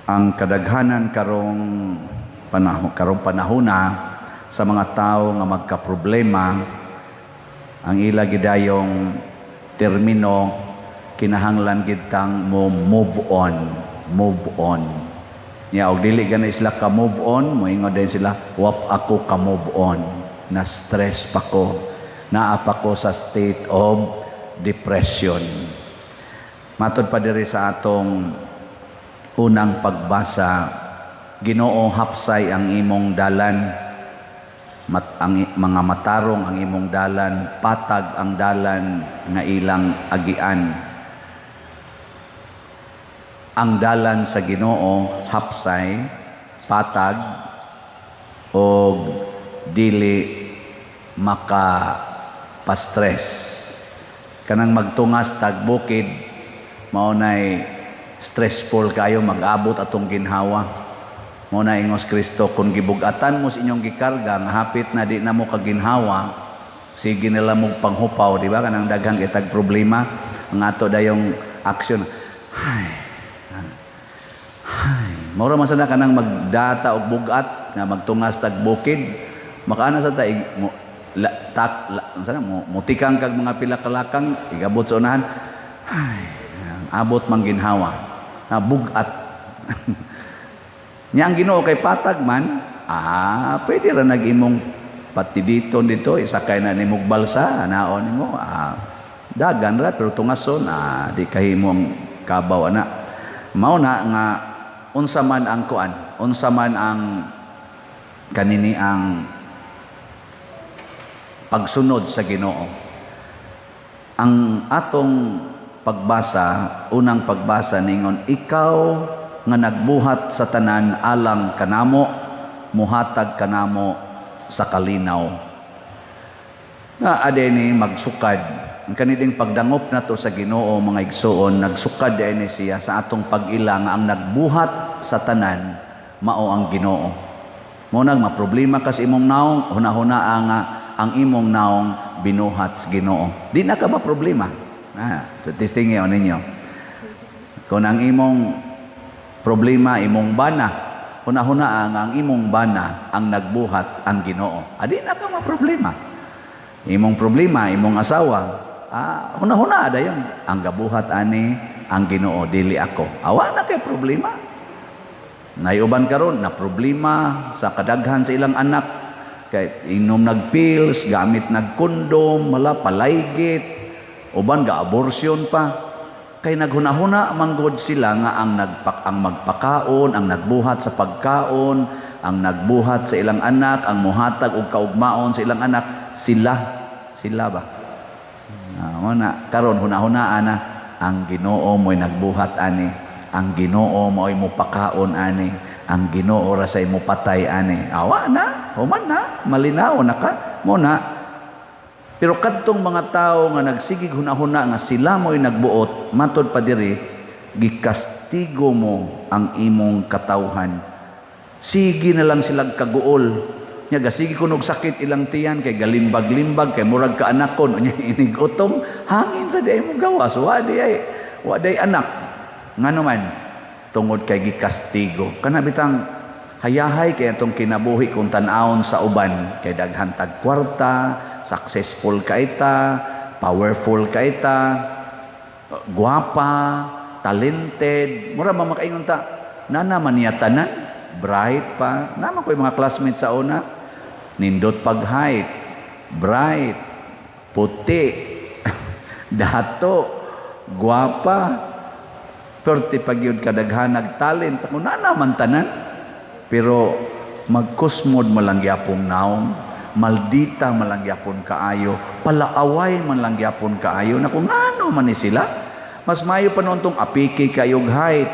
ang kadaghanan karong panahona sa mga tao nga magkaproblema, ang ila gidayong termino kinahanglan gid tang mo move on. Ya og dili gani sila ka move on, moingon din sila wap ako ka move on. Na stress pa ko, naa pa ko sa state of depression. Matod pa diri sa atong unang pagbasa, Ginoo hapsay ang imong dalan, mga matarong ang imong dalan, patag ang dalan nga ilang agian. Ang dalan sa Ginoo hapsay, patag o dili maka-pa-stress. Kanang magtungas tag bukid, maunay stressful kayo mag-abot atong ginhawa. Muna ingos Kristo, kung gibugatan mo sa inyong gikarga, nga hapit na di na mo kaginhawa, sige nila mo panghupaw, di ba? Kanang daghang itag problema, ang ato dayong aksyon. Maura masana ka nang magdata o bugat, nga magtungas tag bukid, makaana sa taig, mutikang kag mga pila-kalakang, igabot sa unahan, abot mang ginhawa, bugat. Nya ang Ginoo kay patag man, pwede ra nag-imong patiditon dito, isakay na nimog balsa, naon nimo, dagan ra pero tungason, di kahimong kabaw ana. Mao na nga unsa man ang kuan, unsa man ang kanini ang pagsunod sa Ginoo. Ang atong pagbasa, unang pagbasa ningon, ikaw nga nagbuhat sa tanan alang kanamo, muhatag kanamo sa kalinaw. Na adeni magsukad. Ang kaniding pagdangop na to sa Ginoo, mga igsoon, nagsukad adeni siya sa atong pag-ila nga ang nagbuhat sa tanan mao ang Ginoo. Mo nang maproblema kas imong naong, hunahuna ang imong naong binuhat sa Ginoo. Di na ka maproblema. So testingin ninyo. Kung ang imong problema imong bana, hunahuna ang imong bana ang nagbuhat ang Ginoo. Adi na ka maproblema. Imong problema, imong asawa, hunahuna dayon ang gabuhat ani ang Ginoo, dili ako. Awa na kay problema. Nayuban karon na problema sa kadaghan sa ilang anak, kay inom nagpills, gamit nagkondom, mala palaygit, uban ga abortion pa. Kay naghunahuna manggod sila nga ang magpakaon, ang nagbuhat sa pagkaon, ang nagbuhat sa ilang anak, ang muhatag og kaugmaon sa ilang anak, sila ba? Una karon hunahuna ana ang Ginoo mo'y nagbuhat ani, ang Ginoo mo'y mupakaon ani, ang Ginoo ra say mupatay ani. Awa na, human na, malinaw na ka mo na. Pero kadtong mga tao nga nagsigig hunahuna nga sila mo'y nagbuot, matod pa diri, gikastigo mo ang imong katawhan. Sige na lang silang kaguol. Nya gasigi kunog sakit ilang tiyan, kay galimbag-limbag, kay murag ka anakon, nya inigutom, hangin ra di mo gawas, wa day anak. Ngano man, tungod kay gikastigo. Kana bitang hayahay kay atong kinabuhi kung tan-awon sa uban, kay daghan tag kwarta, successful ka ita, powerful ka ita, guwapa, talented, mura mamakaingon ta, nanaman niya tanan, bright pa, naman ko yung mga classmates sa una, nindot pag height, bright, puti, dato, guwapa, perti pag yun kadaghan nagtalent, kung nanaman tanan, pero magkusmod mo lang yapong naong, maldita malangyapon kaayo, palaaway malangyapon kaayo, na kung ano man ni sila, mas mayo pa noon tong apiki kayog height,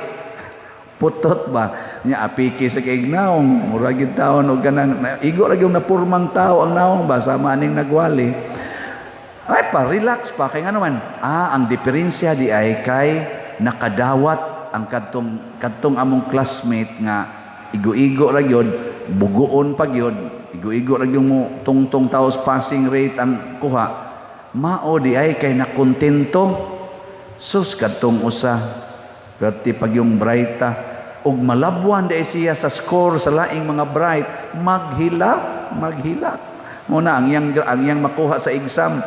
putot ba, niya apiki sa kayog naong, muragid taon o ganang, igo lagi yung napurmang tao ang naong ba, sa maning nagwali, ay pa, relax pa, kaya nga naman, ang diferensya di ay kay nakadawat ang kadtong among classmate nga, igo-igo ra gyud, buguon pa gyud, igo-igo ra yung mo tungtong taos passing rate ang kuha, mao di ay kay nakontento. Sus kadtong usa perti pag yung brighta ug malabwan day siya sa score sa laing mga bright, maghilak. Muna ang iyang makuha sa exam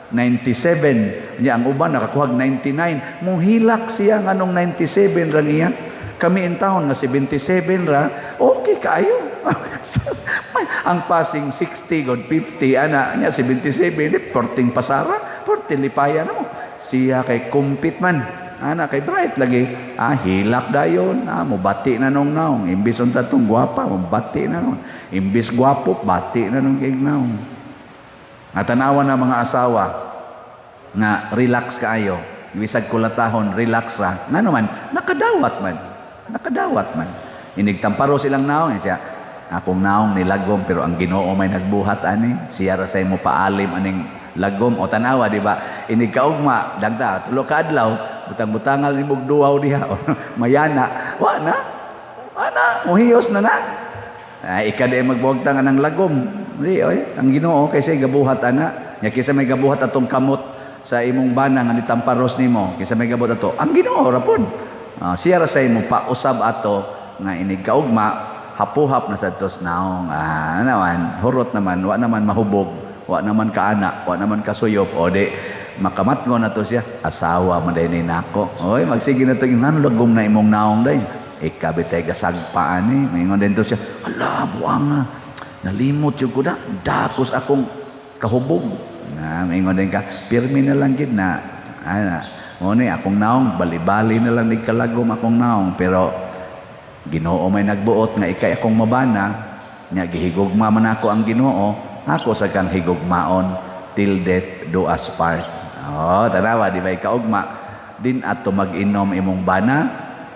97, niya ang uban nakakuha 99. Muhilak siya nganong 97 ra niya. Kami in town nga 77 ra, okay kayo. Ang passing 60 god 50 ana niya 77, 14 pasara, 14 lipaya na mo. Siya kay kumpit man. Ana kay bright lagi. Hilak dayon. Mubati na nung naong. Imbis unta tong gwapa, mubati na nung. Imbis gwapo, bati na nung ignaw. At tanawan na mga asawa nga relax kaayo. Bisag kulatahon, relax ra. Nga naman, nakadawat man. Inigtamparo silang naong. Siya, akong naong nilagom, pero ang Ginoo may nagbuhat ani. Siya ra say mo paalim aning lagom o tanawa, di ba? Inigkaugma, dagda, tulo ka adlaw, butang-butangal ni mong duwaw diha, o mayana, wana, muhiyos na. Ikada magbuwagtang ng lagom. Di, ang Ginoo, kaysa gabuhat ana. Nya kaysa may gabuhat atong kamot sa imong bana nga nitamparos nimo, kaysa may gabuhat ato, ang Ginoo rapon. Siya ra say mo pausab ato nga inigkaugma, hapuhap na sa tos naong. Naman, hurot naman, wa naman mahubog, wa naman kaana, wa naman kasuyop, o di, makamatngon na to siya, asawa man day ni nako. Oy, magsige na to yung lagom na imong naong day. Ikabitay gasagpaan ni, maingon din to siya, ala, buwanga, nalimot yung kuda, dakos akong kahubog. Maingon din ka, pirmi na lang gid na, o ni, akong naong, bali-bali na lang kalagom akong naong, pero Ginoo may nagbuot nga ikay akong mabana, nga gihigugma man ako ang Ginoo, ako sa kang higugmaon till death do us part. Tanawa, di ba ikaugma? Din ato mag-inom imong bana,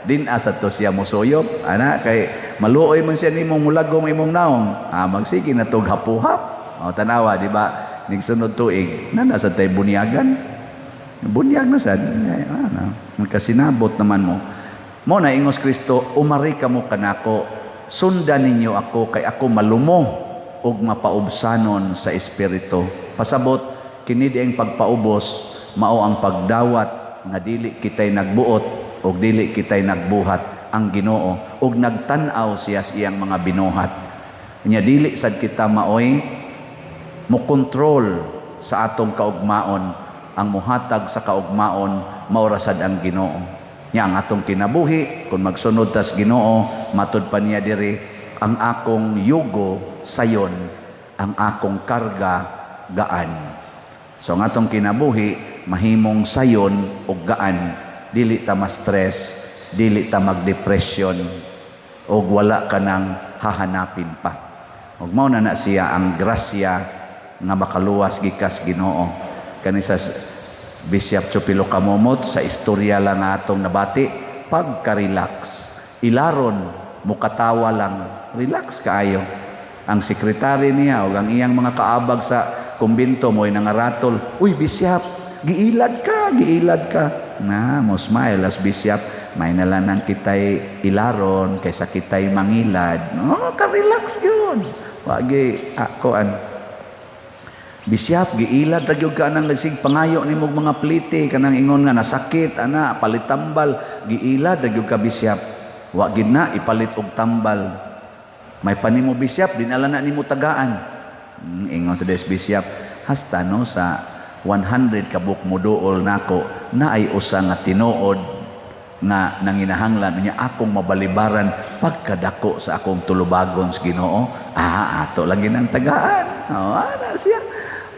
din asa to siya musuyop. Kay maluoy man siya nimong mulagom imong naong. Magsige na tog hapuhap. Tanawa, di ba? Nigsunod tuig, nasa tay bunyagan. Bunyag na sad. Magkasinabot naman mo. Mo na ingos Kristo, umari ka mo kanako, sundan ninyo ako kay ako malumo ug mapaubsanon sa espiritu. Pasabot kini ang pagpaubos mao ang pagdawat nga dili kitay nagbuot ug dili kitay nagbuhat ang Ginoo ug nagtan-aw siya sa iyang mga binuhat. Nya dili sad kita maoy mo control sa atong kaugmaon, ang muhatag sa kaugmaon mao ra sad ang Ginoo. Nya ang atong kinabuhi kung magsunod tas Ginoo, matud pa niya diri, ang akong yugo sayon, ang akong karga gaan. So ang atong kinabuhi mahimong sayon ug gaan, dili ta ma-stress, dili ta mag-depression ug wala ka nang hahanapin pa. Ug mao na siya ang grasya nga makaluwas gikas Ginoo. Kani sa Bishop Chupilo Kamomot sa istorya lang atong nabati, pagka-relax, ilaron mukatawa lang, relax kaayo. Ang sekretary niya o ang iyang mga kaabag sa kumbinto mo ay nangaratol, uy Bishop, giilad ka. Mo smile as Bishop, may nalanang kitay ilaron kaysa kitay mangilad. Ka-relax yun. Wagi akoan. Bishop, giilad ra gyud ka nang lagsig pangayo nimo mga plite kanang ingon nga nasakit ana palitambal, giilad ra gyud ka Bishop. Wa gid na ipalit og tambal. May panimo Bishop, dinala na nimo tagaan. Ingon sa Bishop, hasta no sa 100 kabuk mo duol nako na ay usa nga tinuod nga nanginahanglan niya akong mabalibaran pagkadako sa akong tulubagon sa Ginoo. Ato lang ginang tagaan. Ana siya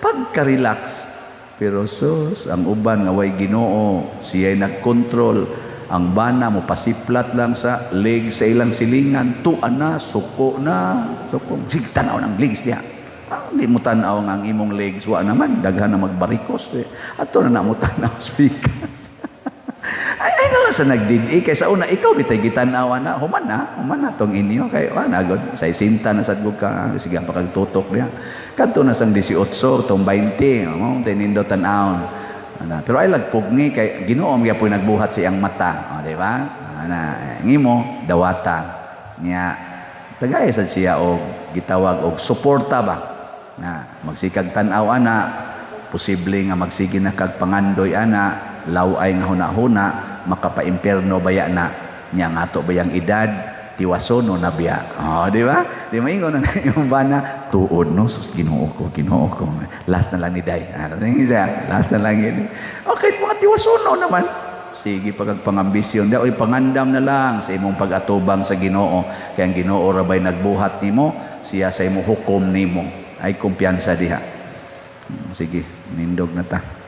pagka-relax. Pero sus, ang uban nga way Ginoo, siya'y nagkontrol. Ang bana mo pasiplat lang sa leg sa ilang silingan, tuan na, suko na, suko. Sige, tanaw ng legs niya. Hindi mo tanaw ang imong legs, wa naman, daghan na magbarikos. Ato na mo tanaw speakers. ay na lang sa nagdidi, kaysa una, ikaw bitay gitanaw na, human na tong inyo, kay wanagod, sa isinta na sadgog ka, sige, pakagtutok niya. Kanto na sang 18, tong 20, tinindo tanawon. Pero ay lagpugni kay Ginoo miya po nagbuhat sa iyang mata, di ba? Ngimo dawata niya tagay sad siya og gitawag og suporta ba? Na magsikag tan-aw ana, posible nga magsige na kag pangandoy ana, laway nga hunahuna, makapa-impierno baya na. nya nga ato ba yang edad tiwasono na biya. Oh, di ba? Di maingon na yung bana, tuod no, sus, Ginoo ko. Last na lang ni Day. Last na lang yun. Okay, mga tiwasono naman. Sige, pagpangambisyon. Oy, pangandam na lang sa imong pag-atubang sa Ginoo. Kaya ang Ginoo rabay nagbuhat nimo, siya sa imong hukom nimo. Ay kumpiyansa diha. Sige, nindog na ta.